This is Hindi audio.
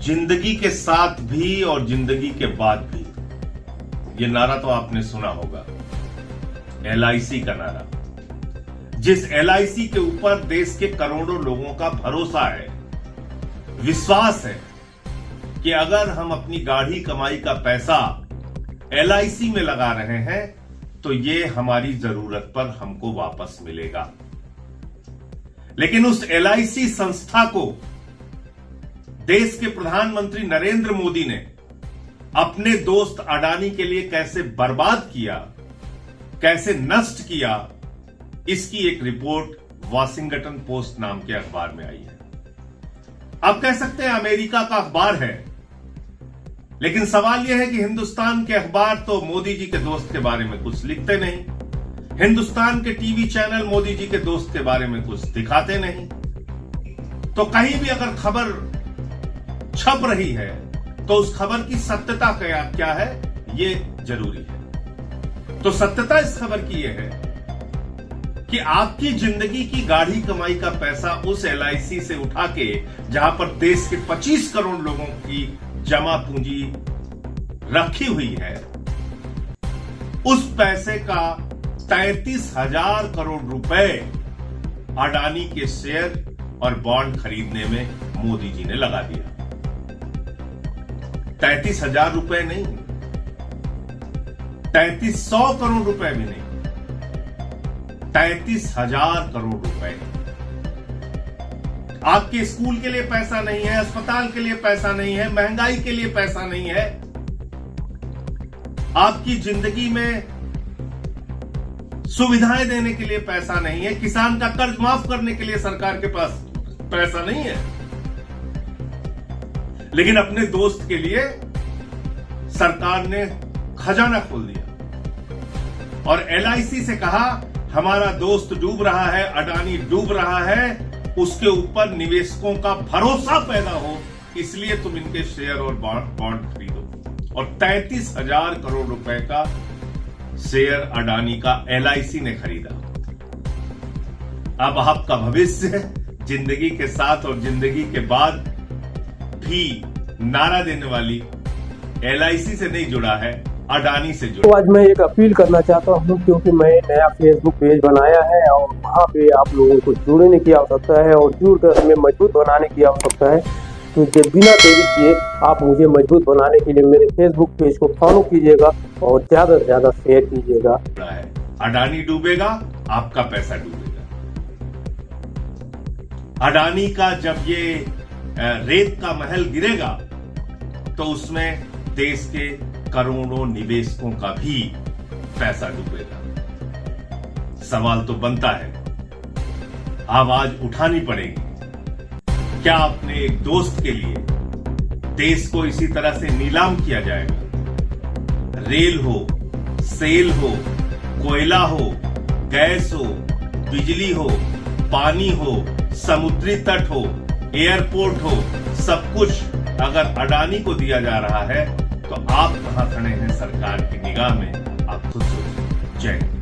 जिंदगी के साथ भी और जिंदगी के बाद भी, ये नारा तो आपने सुना होगा, एलआईसी का नारा। जिस एलआईसी के ऊपर देश के करोड़ों लोगों का भरोसा है, विश्वास है कि अगर हम अपनी गाढ़ी कमाई का पैसा एलआईसी में लगा रहे हैं तो ये हमारी जरूरत पर हमको वापस मिलेगा। लेकिन उस एलआईसी संस्था को देश के प्रधानमंत्री नरेंद्र मोदी ने अपने दोस्त अडानी के लिए कैसे बर्बाद किया, कैसे नष्ट किया, इसकी एक रिपोर्ट वॉशिंगटन पोस्ट नाम के अखबार में आई है। आप कह सकते हैं अमेरिका का अखबार है, लेकिन सवाल यह है कि हिंदुस्तान के अखबार तो मोदी जी के दोस्त के बारे में कुछ लिखते नहीं, हिंदुस्तान के टीवी चैनल मोदी जी के दोस्त के बारे में कुछ दिखाते नहीं। तो कहीं भी अगर खबर छप रही है तो उस खबर की सत्यता क्या है, ये जरूरी है। तो सत्यता इस खबर की यह है कि आपकी जिंदगी की गाढ़ी कमाई का पैसा उस एलआईसी से उठा के, जहां पर देश के 25 करोड़ लोगों की जमा पूंजी रखी हुई है, उस पैसे का 33,000 करोड़ रुपए अडानी के शेयर और बॉन्ड खरीदने में मोदी जी ने लगा दिया। 33,000 रुपए नहीं, 3300 करोड़ रुपए भी नहीं, 33,000 करोड़ रुपए। आपके स्कूल के लिए पैसा नहीं है, अस्पताल के लिए पैसा नहीं है, महंगाई के लिए पैसा नहीं है, आपकी जिंदगी में सुविधाएं देने के लिए पैसा नहीं है, किसान का कर्ज माफ करने के लिए सरकार के पास पैसा नहीं है, लेकिन अपने दोस्त के लिए सरकार ने खजाना खोल दिया और एलआईसी से कहा हमारा दोस्त डूब रहा है, अडानी डूब रहा है, उसके ऊपर निवेशकों का भरोसा पैदा हो, इसलिए तुम इनके शेयर और बॉन्ड खरीदो। और 33,000 करोड़ रुपए का शेयर अडानी का एलआईसी ने खरीदा। अब आपका भविष्य जिंदगी के साथ और जिंदगी के बाद भी नारा देने वाली एलआईसी से नहीं जुड़ा है, अडानी से जुड़ा। तो आज मैं एक अपील करना चाहता हूं, क्योंकि मैं नया फेसबुक पेज बनाया है और वहां पे आप लोगों को जुड़ने की आवश्यकता है और जुड़कर हमें मजबूत बनाने की आवश्यकता है। तो बिना देरी किए आप मुझे मजबूत बनाने के लिए मेरे फेसबुक पेज को फॉलो कीजिएगा और ज्यादा से ज्यादा शेयर कीजिएगा। अडानी डूबेगा, आपका पैसा डूबेगा। अडानी का जब ये रेत का महल गिरेगा तो उसमें देश के करोड़ों निवेशकों का भी पैसा डूबेगा। सवाल तो बनता है, आवाज उठानी पड़ेगी। क्या अपने एक दोस्त के लिए देश को इसी तरह से नीलाम किया जाएगा? रेल हो, सेल हो, कोयला हो, गैस हो, बिजली हो, पानी हो, समुद्री तट हो, एयरपोर्ट हो, सब कुछ अगर अडानी को दिया जा रहा है तो आप कहां खड़े हैं सरकार की निगाह में? आप खुद सोचिए। जय हिंद।